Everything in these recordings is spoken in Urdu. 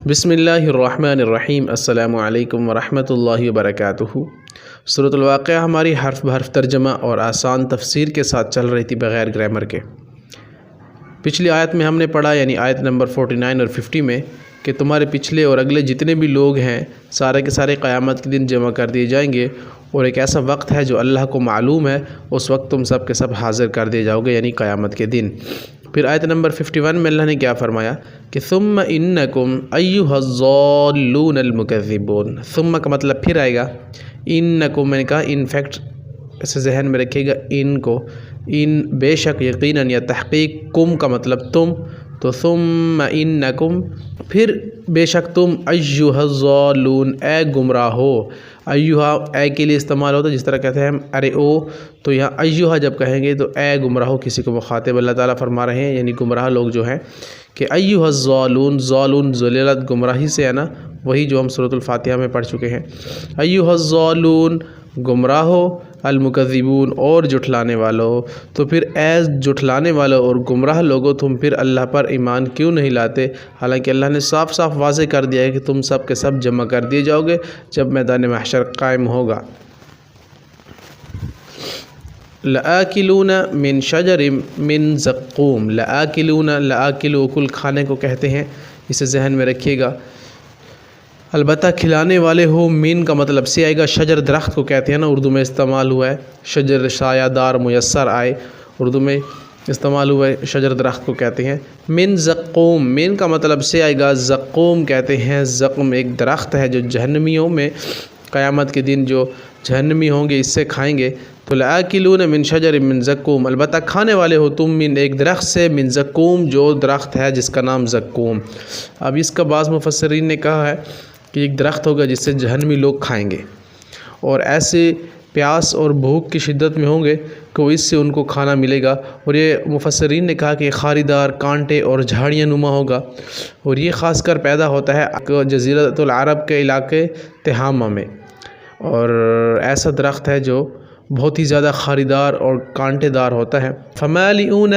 بسم اللہ الرحمن الرحیم۔ السلام علیکم ورحمۃ اللہ وبرکاتہ۔ سورۃ الواقعہ ہماری حرف بحرف ترجمہ اور آسان تفسیر کے ساتھ چل رہی تھی بغیر گرامر کے۔ پچھلی آیت میں ہم نے پڑھا یعنی آیت نمبر 49 اور 50 میں کہ تمہارے پچھلے اور اگلے جتنے بھی لوگ ہیں سارے کے سارے قیامت کے دن جمع کر دیے جائیں گے، اور ایک ایسا وقت ہے جو اللہ کو معلوم ہے، اس وقت تم سب کے سب حاضر کر دیے جاؤ گے یعنی قیامت کے دن۔ پھر آیت نمبر 51 میں اللہ نے کیا فرمایا کہ ثم انکم ایھا الضالون المکذبون۔ ثم کا مطلب پھر آئے گا، انکم میں نے کہا ان فیکٹ اسے ذہن میں رکھیے گا، ان کو ان بے شک یقیناً یا تحقیق، کم کا مطلب تم، تو ثم انکم پھر بے شک تم، ایھا الضالون اے گمراہ ہو۔ ایھا اے کے لیے استعمال ہوتا ہے، جس طرح کہتے ہیں ہم ارے او، تو یہاں ایھا جب کہیں گے تو اے گمراہ ہو کسی کو مخاطب اللہ تعالیٰ فرما رہے ہیں، یعنی گمراہ لوگ جو ہیں کہ ایھا الضالون، ضالون ذلالت گمراہی سے ہے نا، وہی جو ہم سورۃ الفاتحہ میں پڑھ چکے ہیں۔ ایھا الضالون گمراہ ہو، المکذبون اور جھٹلانے والوں، تو پھر اے جھٹلانے والوں اور گمراہ لوگوں تم پھر اللہ پر ایمان کیوں نہیں لاتے، حالانکہ اللہ نے صاف صاف واضح کر دیا ہے کہ تم سب کے سب جمع کر دیے جاؤ گے جب میدان محشر قائم ہوگا۔ لآکلون من شجر من زقوم، لآکلون، لآکلو کل کھانے کو کہتے ہیں، اسے ذہن میں رکھیے گا۔ البتہ کھلانے والے ہو، من کا مطلب سے آئے گا، شجر درخت کو کہتے ہیں نا، اردو میں استعمال ہوا ہے، شجر سایہ دار میسر آئے، اردو میں استعمال ہوا ہے، شجر درخت کو کہتے ہیں۔ من زقوم، من کا مطلب سے آئے گا، زقوم کہتے ہیں، زقم ایک درخت ہے جو جہنمیوں میں قیامت کے دن جو جہنمی ہوں گے اس سے کھائیں گے۔ تو لآکلون من شجر من زقوم، البتہ کھانے والے ہو تم من ایک درخت سے، من زقوم جو درخت ہے جس کا نام زقوم۔ اب اس کا بعض مفسرین نے کہا ہے کہ ایک درخت ہوگا جس سے جہنمی لوگ کھائیں گے، اور ایسے پیاس اور بھوک کی شدت میں ہوں گے کہ اس سے ان کو کھانا ملے گا، اور یہ مفسرین نے کہا کہ خاری دار، کانٹے اور جھاڑیاں نما ہوگا، اور یہ خاص کر پیدا ہوتا ہے جزیرۃ العرب کے علاقے تہامہ میں، اور ایسا درخت ہے جو بہت ہی زیادہ خاریدار اور کانٹے دار ہوتا ہے۔ فمالئون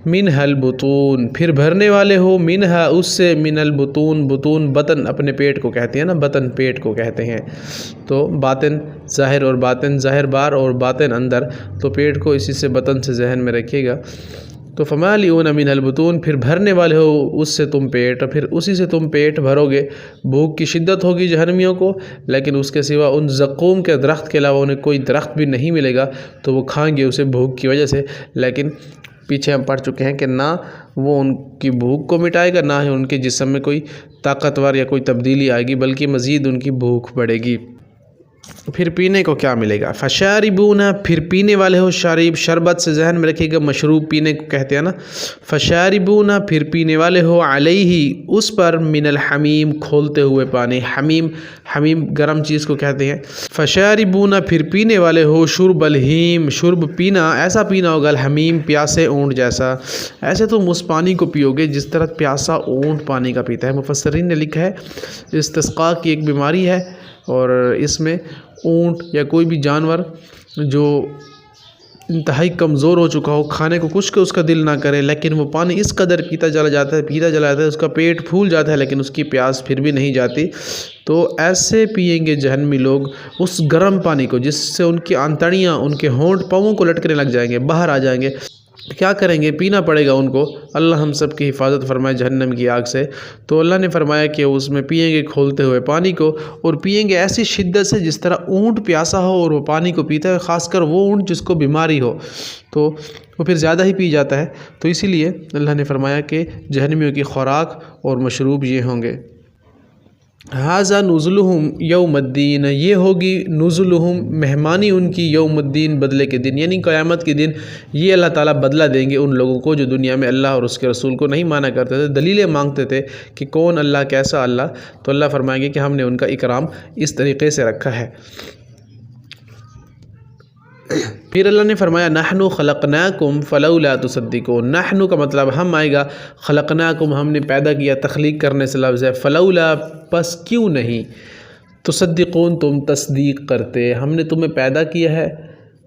منها البطون، پھر بھرنے والے ہو، منها اس سے، من البطون، بطون بطن اپنے پیٹ کو کہتے ہیں نا، بطن پیٹ کو کہتے ہیں، تو باطن ظاہر اور باطن، ظاہر باہر اور باطن اندر، تو پیٹ کو اسی سے بطن سے ذہن میں رکھیے گا۔ تو فمالئون منها البطون، پھر بھرنے والے ہو اس سے تم پیٹ، اور پھر اسی سے تم پیٹ بھرو گے۔ بھوک کی شدت ہوگی جہنمیوں کو، لیکن اس کے سوا ان زقوم کے درخت کے علاوہ انہیں کوئی درخت بھی نہیں ملے گا، تو وہ کھائیں گے اسے بھوک کی وجہ سے، لیکن پیچھے ہم پڑھ چکے ہیں کہ نہ وہ ان کی بھوک کو مٹائے گا، نہ ہی ان کے جسم میں کوئی طاقتور یا کوئی تبدیلی آئے گی، بلکہ مزید ان کی بھوک بڑھے گی۔ پھر پینے کو کیا ملے گا؟ فشاربون، پھر پینے والے ہو، شارب شربت سے ذہن میں رکھیے گا، مشروب پینے کو کہتے ہیں نا۔ فشاربون، پھر پینے والے ہو، علیہ اس پر، من الحمیم کھولتے ہوئے پانی، حمیم، حمیم گرم چیز کو کہتے ہیں۔ فشاربون، پھر پینے والے ہو، شرب الہیم، شرب پینا، ایسا پینا ہوگا، الحمیم پیاسے اونٹ جیسا، ایسے تم اس پانی کو پیو گے جس طرح پیاسا اونٹ پانی کا پیتا ہے۔ مفسرین نے لکھا ہے استسقاء کی ایک بیماری ہے، اور اس میں اونٹ یا کوئی بھی جانور جو انتہائی کمزور ہو چکا ہو، کھانے کو کچھ اس کا دل نہ کرے، لیکن وہ پانی اس قدر پیتا چلا جاتا ہے، اس کا پیٹ پھول جاتا ہے، لیکن اس کی پیاس پھر بھی نہیں جاتی، تو ایسے پئیں گے جہنمی لوگ اس گرم پانی کو جس سے ان کی آنتڑیاں، ان کے ہونٹ پاؤں کو لٹکنے لگ جائیں گے، باہر آ جائیں گے۔ کیا کریں گے؟ پینا پڑے گا ان کو، اللہ ہم سب کی حفاظت فرمائے جہنم کی آگ سے۔ تو اللہ نے فرمایا کہ اس میں پئیں گے کھولتے ہوئے پانی کو، اور پئیں گے ایسی شدت سے جس طرح اونٹ پیاسا ہو اور وہ پانی کو پیتا ہے، خاص کر وہ اونٹ جس کو بیماری ہو تو وہ پھر زیادہ ہی پی جاتا ہے، تو اسی لیے اللہ نے فرمایا کہ جہنمیوں کی خوراک اور مشروب یہ ہوں گے۔ ھذا نزلہم یوم الدین، یہ ہوگی نزلہم مہمانی ان کی، یوم الدین بدلے کے دن، یعنی قیامت کے دن یہ اللہ تعالیٰ بدلہ دیں گے ان لوگوں کو جو دنیا میں اللہ اور اس کے رسول کو نہیں مانا کرتے تھے، دلیلیں مانگتے تھے کہ کون اللہ، کیسا اللہ، تو اللہ فرمائیں گے کہ ہم نے ان کا اکرام اس طریقے سے رکھا ہے۔ پھر اللہ نے فرمایا نحن خلقناکم فلولا تصدقون، نحن کا مطلب ہم آئے گا، خلقناکم ہم نے پیدا کیا، تخلیق کرنے سے لفظ ہے، فلولا پس کیوں نہیں، تصدقون تم تصدیق کرتے، ہم نے تمہیں پیدا کیا ہے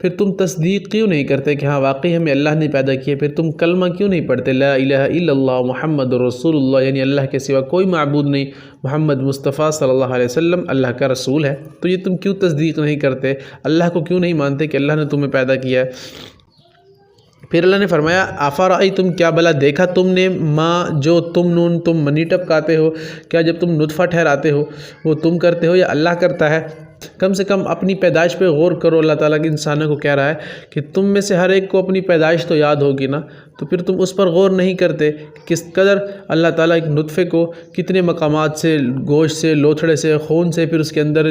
پھر تم تصدیق کیوں نہیں کرتے کہ ہاں واقعی ہمیں اللہ نے پیدا کیا؟ پھر تم کلمہ کیوں نہیں پڑھتے لا الہ الا اللہ محمد رسول اللہ، یعنی اللہ کے سوا کوئی معبود نہیں، محمد مصطفیٰ صلی اللہ علیہ وسلم اللہ کا رسول ہے؟ تو یہ تم کیوں تصدیق نہیں کرتے؟ اللہ کو کیوں نہیں مانتے کہ اللہ نے تمہیں پیدا کیا ہے؟ پھر اللہ نے فرمایا افرأیتم، کیا بلا دیکھا تم نے، ماں جو تم منی ٹپکاتے ہو، کیا جب تم نطفہ ٹھہراتے ہو وہ تم کرتے ہو یا اللہ کرتا ہے؟ کم سے کم اپنی پیدائش پہ غور کرو۔ اللہ تعالیٰ کے انسانوں کو کہہ رہا ہے کہ تم میں سے ہر ایک کو اپنی پیدائش تو یاد ہوگی نا، تو پھر تم اس پر غور نہیں کرتے کہ کس قدر اللہ تعالیٰ ایک نطفے کو کتنے مقامات سے، گوشت سے، لوتھڑے سے، خون سے، پھر اس کے اندر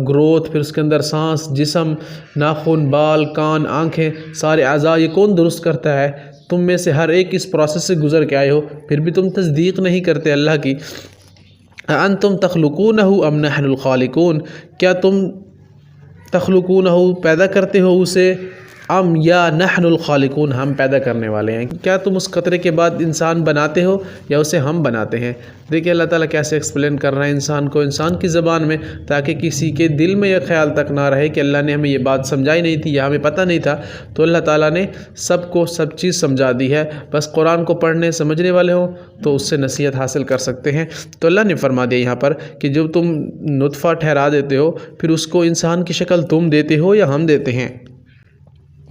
گروتھ، پھر اس کے اندر سانس، جسم، ناخن، بال، کان، آنکھیں، سارے اعضاء، یہ کون درست کرتا ہے؟ تم میں سے ہر ایک اس پروسیس سے گزر کے آئے ہو، پھر بھی تم تصدیق نہیں کرتے اللہ کی۔ انتم تخلقونہ ام نحن الخالقون، کیا تم تخلقونہ پیدا کرتے ہو اسے، ام یا نحن الخالقون ہم پیدا کرنے والے ہیں؟ کیا تم اس قطرے کے بعد انسان بناتے ہو یا اسے ہم بناتے ہیں؟ دیکھیں اللہ تعالیٰ کیسے ایکسپلین کر رہے ہیں انسان کو، انسان کی زبان میں، تاکہ کسی کے دل میں یہ خیال تک نہ رہے کہ اللہ نے ہمیں یہ بات سمجھائی نہیں تھی یا ہمیں پتہ نہیں تھا۔ تو اللہ تعالیٰ نے سب کو سب چیز سمجھا دی ہے، بس قرآن کو پڑھنے سمجھنے والے ہوں تو اس سے نصیحت حاصل کر سکتے ہیں۔ تو اللہ نے فرما دیا یہاں پر کہ جب تم نطفہ ٹھہرا دیتے ہو، پھر اس کو انسان کی شکل تم دیتے ہو یا ہم دیتے ہیں؟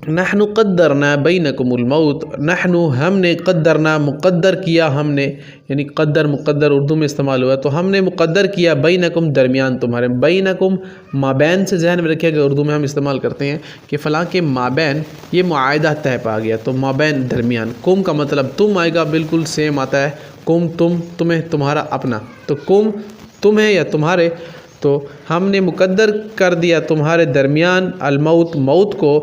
نحن قدرنا بینکم الموت، نحن ہم نے، قدرنا مقدر کیا ہم نے، یعنی قدر مقدر اردو میں استعمال ہوا، تو ہم نے مقدر کیا بینکم درمیان تمہارے، بینکم مابین سے ذہن میں رکھیے گا، اردو میں ہم استعمال کرتے ہیں کہ فلاں کے مابین، یہ معاہدہ طے پا گیا، تو مابین درمیان، کم کا مطلب تم آئے گا، بالکل سیم آتا ہے، کم تم، تمہیں تمہارا اپنا، تو کم تمہیں یا تمہارے، تو ہم نے مقدر کر دیا تمہارے درمیان الموت، موت کو،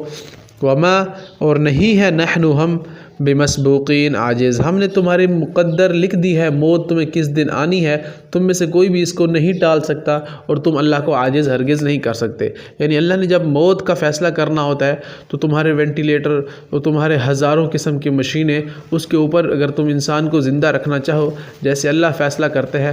وما اور نہیں ہے نحن ہم بمسبوقین عاجز، ہم نے تمہارے مقدر لکھ دی ہے موت تمہیں کس دن آنی ہے، تم میں سے کوئی بھی اس کو نہیں ٹال سکتا، اور تم اللہ کو عاجز ہرگز نہیں کر سکتے۔ یعنی اللہ نے جب موت کا فیصلہ کرنا ہوتا ہے تو تمہارے وینٹیلیٹر اور تمہارے ہزاروں قسم کی مشینیں، اس کے اوپر اگر تم انسان کو زندہ رکھنا چاہو، جیسے اللہ فیصلہ کرتے ہیں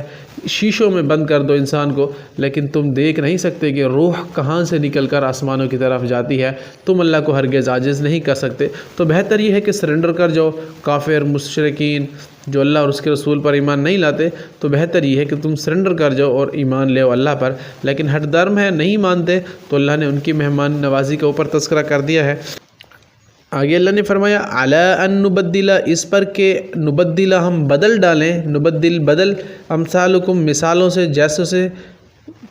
شیشوں میں بند کر دو انسان کو، لیکن تم دیکھ نہیں سکتے کہ روح کہاں سے نکل کر آسمانوں کی طرف جاتی ہے، تم اللہ کو ہرگز عاجز نہیں کر سکتے۔ تو بہتر یہ ہے کہ سرنڈر کر جاؤ۔ کافر، مشرکین جو اللہ اور اس کے رسول پر ایمان نہیں لاتے، تو بہتر یہ ہے کہ تم سرنڈر کر جاؤ اور ایمان لے اللہ پر، لیکن ہٹ درم ہے، نہیں مانتے، تو اللہ نے ان کی مہمان نوازی کے اوپر تذکرہ کر دیا ہے۔ آگے اللہ نے فرمایا علی ان نبدل، اس پر کہ نبدل ہم بدل ڈالیں، نبدل بدل، امثالکم مثالوں سے، جیسوں سے،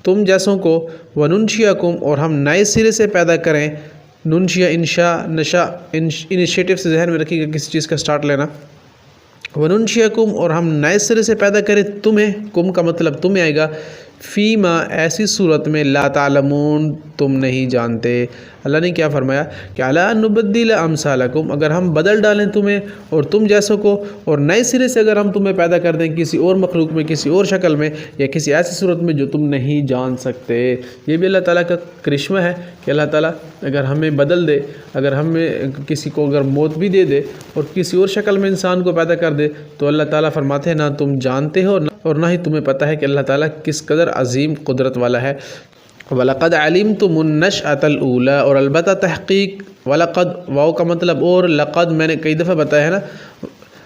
تم جیسوں کو، وننشئکم اور ہم نئے سرے سے پیدا کریں، ننشیہ انشاء، نشا انیشیٹو سے ذہن میں رکھیے گا کسی چیز کا سٹارٹ لینا، وننشئکم اور ہم نئے سرے سے پیدا کریں تمہیں، کم کا مطلب تمہیں آئے گا، فیما ایسی صورت میں لا تعلمون تم نہیں جانتے۔ اللہ نے کیا فرمایا کہ الا نبدل امثالکم، اگر ہم بدل ڈالیں تمہیں اور تم جیسوں کو، اور نئے سرے سے اگر ہم تمہیں پیدا کر دیں کسی اور مخلوق میں، کسی اور شکل میں، یا کسی ایسی صورت میں جو تم نہیں جان سکتے۔ یہ بھی اللہ تعالیٰ کا کرشمہ ہے کہ اللہ تعالیٰ اگر ہمیں بدل دے، اگر ہمیں کسی کو اگر موت بھی دے دے اور کسی اور شکل میں انسان کو پیدا کر دے، تو اللہ تعالیٰ فرماتے ہیں نہ تم جانتے ہو اور نہ ہی تمہیں پتہ ہے کہ اللہ تعالیٰ کس قدر عظیم قدرت والا ہے۔ وَلَقَدْ عَلِمْتُمُ النَّشْأَةَ الْأُولَىٰ، اور البتہ تحقیق، وَلَقَدْ واو کا مطلب اور، لقد میں نے کئی دفعہ بتایا ہے نا،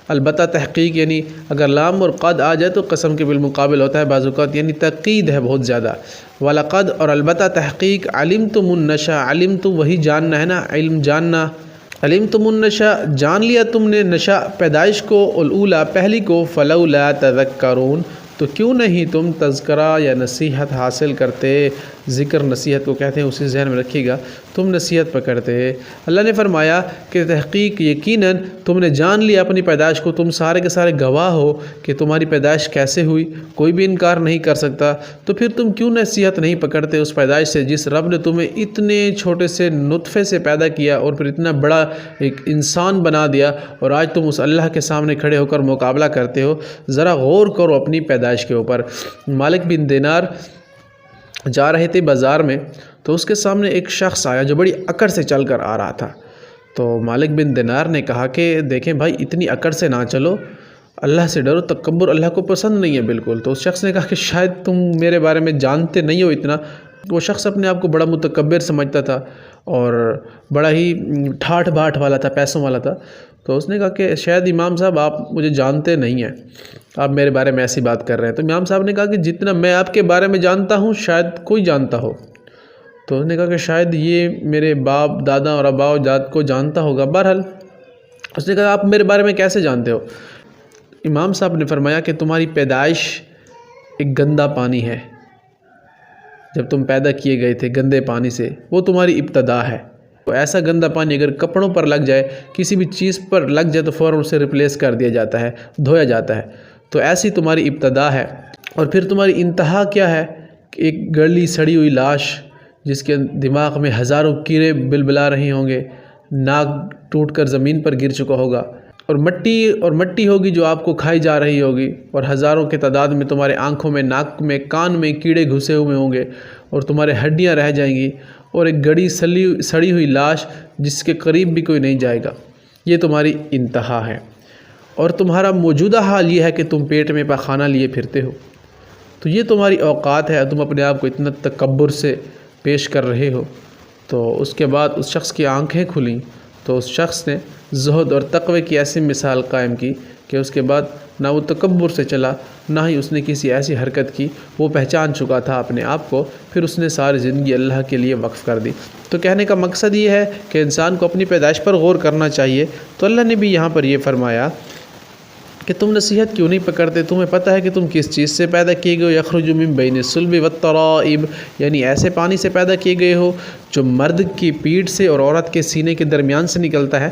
البتہ تحقیق یعنی اگر لام اور قد آ جائے تو قسم کے بالمقابل ہوتا ہے بعض اوقات، یعنی تقید ہے بہت زیادہ۔ وَلَقَدْ اور البتہ تحقیق، عَلِمْتُمُ النَّشَأَ، علمتم وہی جاننا ہے نا، علم جاننا، علمتم النشاء جان لیا تم نے، نشاء پیدائش کو، الاولیٰ پہلی کو، فلولا تذکرون تو کیوں نہیں تم تذکرہ یا نصیحت حاصل کرتے، ذکر نصیحت کو کہتے ہیں، اسی ذہن میں رکھیے گا، تم نصیحت پکڑتے۔ اللہ نے فرمایا کہ تحقیق یقیناً تم نے جان لیا اپنی پیدائش کو، تم سارے کے سارے گواہ ہو کہ تمہاری پیدائش کیسے ہوئی، کوئی بھی انکار نہیں کر سکتا، تو پھر تم کیوں نصیحت نہیں پکڑتے اس پیدائش سے جس رب نے تمہیں اتنے چھوٹے سے نطفے سے پیدا کیا اور پھر اتنا بڑا ایک انسان بنا دیا، اور آج تم اس اللہ کے سامنے کھڑے ہو کر مقابلہ کرتے ہو۔ ذرا غور کرو اپنی پیدائش کے اوپر۔ مالک بن دینار جا رہے تھے بازار میں، تو اس کے سامنے ایک شخص آیا جو بڑی اکڑ سے چل کر آ رہا تھا، تو مالک بن دینار نے کہا کہ دیکھیں بھائی اتنی اکڑ سے نہ چلو، اللہ سے ڈرو، تکبر اللہ کو پسند نہیں ہے بالکل۔ تو اس شخص نے کہا کہ شاید تم میرے بارے میں جانتے نہیں ہو اتنا۔ وہ شخص اپنے آپ کو بڑا متکبر سمجھتا تھا اور بڑا ہی ٹھاٹھ باٹھ والا تھا، پیسوں والا تھا۔ تو اس نے کہا کہ شاید امام صاحب آپ مجھے جانتے نہیں ہیں، آپ میرے بارے میں ایسی بات کر رہے ہیں۔ تو امام صاحب نے کہا کہ جتنا میں آپ کے بارے میں جانتا ہوں شاید کوئی جانتا ہو۔ تو اس نے کہا کہ شاید یہ میرے باپ دادا اور ابا و جاد کو جانتا ہوگا۔ بہرحال اس نے کہا آپ میرے بارے میں کیسے جانتے ہو؟ امام صاحب نے فرمایا کہ تمہاری پیدائش ایک گندا پانی ہے، جب تم پیدا کیے گئے تھے گندے پانی سے، وہ تمہاری ابتدا ہے۔ تو ایسا گندا پانی اگر کپڑوں پر لگ جائے، کسی بھی چیز پر لگ جائے تو فوراً اسے ریپلیس کر دیا جاتا ہے، دھویا جاتا ہے۔ تو ایسی تمہاری ابتدا ہے، اور پھر تمہاری انتہا کیا ہے؟ کہ ایک گلی سڑی ہوئی لاش جس کے دماغ میں ہزاروں کیڑے بلبلا رہے ہوں گے، ناک ٹوٹ کر زمین پر گر چکا ہوگا، اور مٹی ہوگی جو آپ کو کھائی جا رہی ہوگی، اور ہزاروں کے تعداد میں تمہارے آنکھوں میں، ناک میں، کان میں کیڑے گھسے ہوئے ہوں گے، اور تمہارے ہڈیاں رہ جائیں گی، اور ایک گڑی سڑی ہوئی لاش جس کے قریب بھی کوئی نہیں جائے گا۔ یہ تمہاری انتہا ہے، اور تمہارا موجودہ حال یہ ہے کہ تم پیٹ میں پاخانہ لیے پھرتے ہو۔ تو یہ تمہاری اوقات ہے، تم اپنے آپ کو اتنا تکبر سے پیش کر رہے ہو۔ تو اس کے بعد اس شخص کی آنکھیں کھلیں، تو اس شخص نے زہد اور تقوی کی ایسی مثال قائم کی کہ اس کے بعد نہ وہ تکبر سے چلا، نہ ہی اس نے کسی ایسی حرکت کی، وہ پہچان چکا تھا اپنے آپ کو، پھر اس نے ساری زندگی اللہ کے لیے وقف کر دی۔ تو کہنے کا مقصد یہ ہے کہ انسان کو اپنی پیدائش پر غور کرنا چاہیے۔ تو اللہ نے بھی یہاں پر یہ فرمایا کہ تم نصیحت کیوں نہیں پکڑتے؟ تمہیں پتہ ہے کہ تم کس چیز سے پیدا کیے گئے ہو؟ یخرج من بین الصلب والترائب، یعنی ایسے پانی سے پیدا کیے گئے ہو جو مرد کی پیٹھ سے اور عورت کے سینے کے درمیان سے نکلتا ہے۔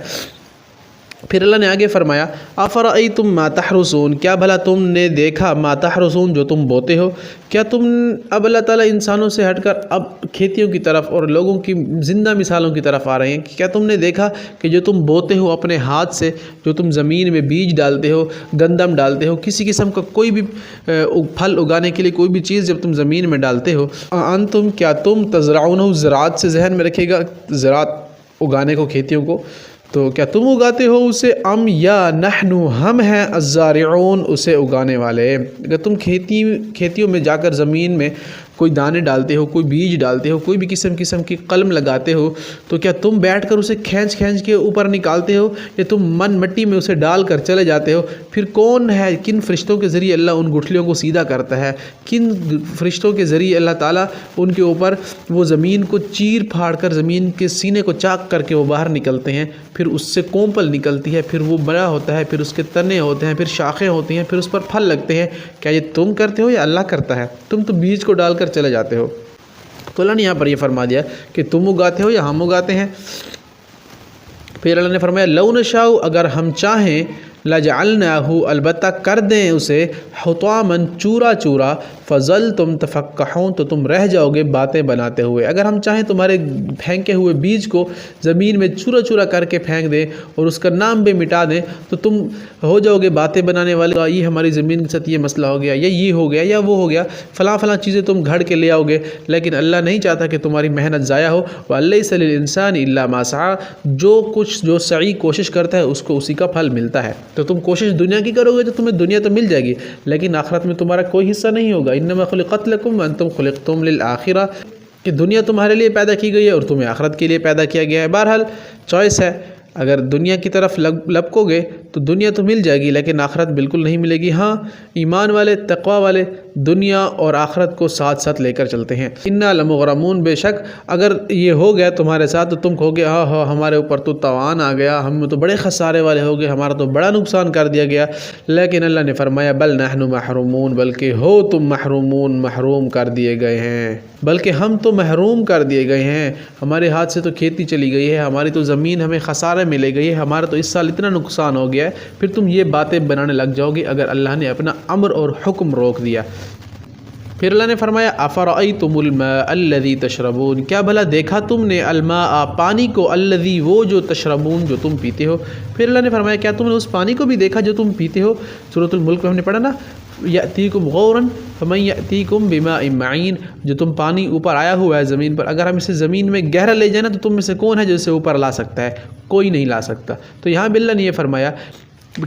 پھر اللہ نے آگے فرمایا افرأیتم ما تحرثون، کیا بھلا تم نے دیکھا ما تحرثون، جو تم بوتے ہو؟ کیا تم اب اللہ تعالیٰ انسانوں سے ہٹ کر اب کھیتیوں کی طرف اور لوگوں کی زندہ مثالوں کی طرف آ رہے ہیں؟ کیا تم نے دیکھا کہ جو تم بوتے ہو اپنے ہاتھ سے، جو تم زمین میں بیج ڈالتے ہو، گندم ڈالتے ہو، کسی قسم کا کوئی بھی پھل اگانے کے لیے کوئی بھی چیز جب تم زمین میں ڈالتے ہو، انتم، کیا تم تزرعونہ، زراعت سے ذہن میں رکھے گا، زراعت اگانے کو، کھیتیوں کو، تو کیا تم اگاتے ہو اسے؟ ام یا نحنو، ہم ہیں الزارعون، اسے اگانے والے۔ اگر تم کھیتیوں میں جا کر زمین میں کوئی دانے ڈالتے ہو، کوئی بیج ڈالتے ہو، کوئی بھی قسم کی قلم لگاتے ہو، تو کیا تم بیٹھ کر اسے کھینچ کے اوپر نکالتے ہو، یا تم مٹی میں اسے ڈال کر چلے جاتے ہو؟ پھر کون ہے، کن فرشتوں کے ذریعے اللہ ان گٹھلیوں کو سیدھا کرتا ہے؟ کن فرشتوں کے ذریعے اللہ تعالیٰ ان کے اوپر وہ زمین کو چیر پھاڑ کر، زمین کے سینے کو چاک کر کے وہ باہر نکلتے ہیں، پھر اس سے کومپل نکلتی ہے، پھر وہ بڑا ہوتا ہے، پھر اس کے تنے ہوتے ہیں، پھر شاخیں ہوتی ہیں، پھر اس پر پھل لگتے ہیں؟ کیا یہ تم کرتے ہو یا اللہ کرتا ہے؟ تم تو بیج کو ڈال کر چلے جاتے ہو۔ تو اللہ نے یہاں پر یہ فرما دیا کہ تم اگاتے ہو یا ہم اگاتے ہیں۔ پھر اللہ نے فرمایا لو نشاء، اگر ہم چاہیں، لجعلناہ، البتہ کر دیں اسے، حطاما، چورا چورا، فظلتم تفکحون، تو تم رہ جاؤ گے باتیں بناتے ہوئے۔ اگر ہم چاہیں تمہارے پھینکے ہوئے بیج کو زمین میں چورا چورا کر کے پھینک دیں اور اس کا نام بھی مٹا دیں، تو تم ہو جاؤ گے باتیں بنانے والے، یہ ہماری زمین کے ساتھ یہ مسئلہ ہو گیا، یا یہ ہو گیا، یا وہ ہو گیا، فلاں فلاں چیزیں تم گھڑ کے لے آؤ گے، لیکن اللہ نہیں چاہتا کہ تمہاری محنت ضائع ہو۔ وَلَيْسَ لِلْإِنسَانِ إِلَّا مَا سَعَىٰ، جو سعی کوشش کرتا ہے اس کو اسی کا پھل ملتا ہے۔ تو تم کوشش دنیا کی کرو گے تو تمہیں دنیا تو مل جائے گی، لیکن آخرت میں تمہارا کوئی حصہ نہیں ہوگا۔ انما خلقت لکم وانتم خلقتم للآخرہ، کہ دنیا تمہارے لیے پیدا کی گئی ہے اور تمہیں آخرت کے لیے پیدا کیا گیا ہے۔ بہرحال چوائس ہے، اگر دنیا کی طرف لپکو گے تو دنیا تو مل جائے گی لیکن آخرت بالکل نہیں ملے گی۔ ہاں، ایمان والے، تقوی والے دنیا اور آخرت کو ساتھ ساتھ لے کر چلتے ہیں۔ انا لمغرمون، بے شک اگر یہ ہو گیا تمہارے ساتھ تو تم کہو گے ہاں ہمارے اوپر تو تاوان آ گیا، ہم تو بڑے خسارے والے ہو گئے، ہمارا تو بڑا نقصان کر دیا گیا۔ لیکن اللہ نے فرمایا بل نحن محرومون، بلکہ ہو تم محرومون، محروم کر دیے گئے ہیں، بلکہ ہم تو محروم کر دیے گئے ہیں۔ ہمارے ہاتھ سے تو کھیتی چلی گئی ہے، ہماری تو زمین ہمیں خسارے میں لے گئی ہے، ہمارا تو اس سال اتنا نقصان ہو گیا ہے، پھر تم یہ باتیں بنانے لگ جاؤ گے اگر اللہ نے اپنا امر اور حکم روک دیا۔ پھر اللہ نے فرمایا افرأیتم الماء الذی تشربون، کیا بھلا دیکھا تم نے الماء، پانی کو، الذی، وہ جو تشربون، جو تم پیتے ہو۔ پھر اللہ نے فرمایا کیا تم نے اس پانی کو بھی دیکھا جو تم پیتے ہو؟ سورۃ الملک میں ہم نے پڑھا نا، یأتیکم غورا فمن یأتیکم بماء معین، جو تم پانی اوپر آیا ہوا ہے زمین پر، اگر ہم اسے زمین میں گہرا لے جائیں نا تو تم میں سے کون ہے جو اسے اوپر لا سکتا ہے؟ کوئی نہیں لا سکتا۔ تو یہاں بھی اللہ نے یہ فرمایا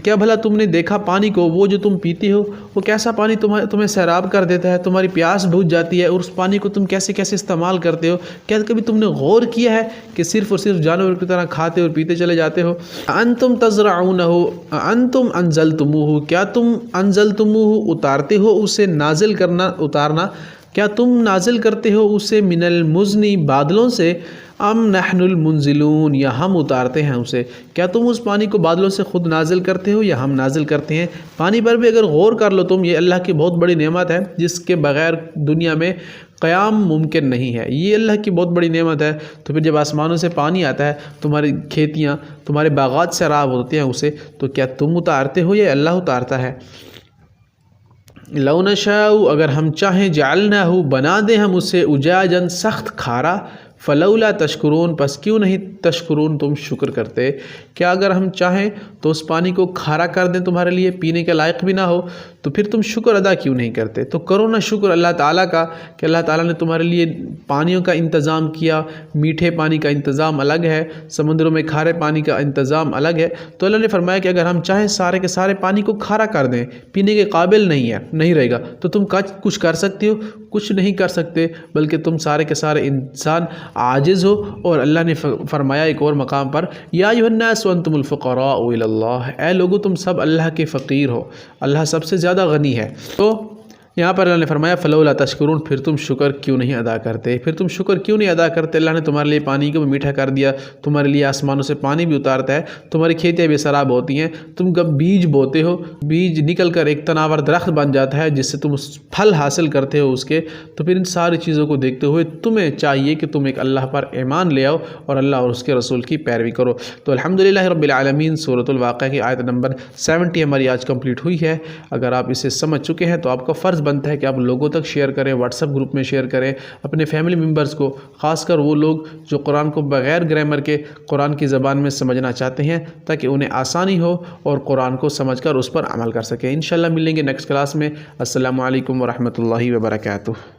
کیا بھلا تم نے دیکھا پانی کو، وہ جو تم پیتے ہو وہ کیسا پانی تمہیں سیراب کر دیتا ہے، تمہاری پیاس بجھ جاتی ہے، اور اس پانی کو تم کیسے کیسے استعمال کرتے ہو؟ کیا کبھی تم نے غور کیا ہے کہ صرف اور صرف جانور کی طرح کھاتے اور پیتے چلے جاتے ہو؟ انتم تزرعونہ انتم انزلتموہ، کیا تم انزلتموہ اتارتے ہو اسے، نازل کرنا اتارنا، کیا تم نازل کرتے ہو اسے من المزنی بادلوں سے، ام نحن المنزلون، یا ہم اتارتے ہیں اسے؟ کیا تم اس پانی کو بادلوں سے خود نازل کرتے ہو یا ہم نازل کرتے ہیں؟ پانی پر بھی اگر غور کر لو تم، یہ اللہ کی بہت بڑی نعمت ہے جس کے بغیر دنیا میں قیام ممکن نہیں ہے، یہ اللہ کی بہت بڑی نعمت ہے۔ تو پھر جب آسمانوں سے پانی آتا ہے، تمہاری کھیتیاں، تمہارے باغات سیراب ہوتے ہیں اسے، تو کیا تم اتارتے ہو یا اللہ اتارتا ہے؟ لو نشاء، اگر ہم چاہیں، جعلناہ، بنا دیں ہم اسے، اجاجا، سخت کھارا، فلولا تشکرون، پس کیوں نہیں تشکرون، تم شکر کرتے؟ کیا اگر ہم چاہیں تو اس پانی کو کھارا کر دیں تمہارے لیے، پینے کے لائق بھی نہ ہو، تو پھر تم شکر ادا کیوں نہیں کرتے؟ تو کرو نا شکر اللہ تعالیٰ کا کہ اللہ تعالیٰ نے تمہارے لیے پانیوں کا انتظام کیا، میٹھے پانی کا انتظام الگ ہے، سمندروں میں کھارے پانی کا انتظام الگ ہے۔ تو اللہ نے فرمایا کہ اگر ہم چاہیں سارے کے سارے پانی کو کھارا کر دیں، پینے کے قابل نہیں رہے گا، تو تم کچھ کر سکتے ہو؟ کچھ نہیں کر سکتے، بلکہ تم سارے کے سارے انسان عاجز ہو۔ اور اللہ نے فرمایا ایک اور مقام پر، یا ایھا الناس انتم الفقراء الی اللہ، اے لوگو تم سب اللہ کے فقیر ہو، اللہ سب سے زیادہ غنی ہے۔ تو یہاں پر اللہ نے فرمایا فلولا تشکرون، پھر تم شکر کیوں نہیں ادا کرتے؟ پھر تم شکر کیوں نہیں ادا کرتے؟ اللہ نے تمہارے لیے پانی کو بھی میٹھا کر دیا، تمہارے لیے آسمانوں سے پانی بھی اتارتا ہے، تمہاری کھیتیں بھی سیراب ہوتی ہیں، تم جب بیج بوتے ہو، بیج نکل کر ایک تناور درخت بن جاتا ہے جس سے تم پھل حاصل کرتے ہو اس کے۔ تو پھر ان ساری چیزوں کو دیکھتے ہوئے تمہیں چاہیے کہ تم ایک اللہ پر ایمان لے آؤ اور اللہ اور اس کے رسول کی پیروی کرو۔ تو الحمدللہ رب العالمین، سورۃ الواقعہ کی آیت نمبر 70 ہماری آج کمپلیٹ ہوئی ہے۔ اگر آپ اسے سمجھ چکے ہیں تو آپ کا فرض بنتا ہے کہ آپ لوگوں تک شیئر کریں، واٹس ایپ گروپ میں شیئر کریں، اپنے فیملی ممبرز کو، خاص کر وہ لوگ جو قرآن کو بغیر گرامر کے قرآن کی زبان میں سمجھنا چاہتے ہیں، تاکہ انہیں آسانی ہو اور قرآن کو سمجھ کر اس پر عمل کر سکیں۔ انشاءاللہ ملیں گے نیکسٹ کلاس میں۔ السلام علیکم ورحمۃ اللہ وبرکاتہ۔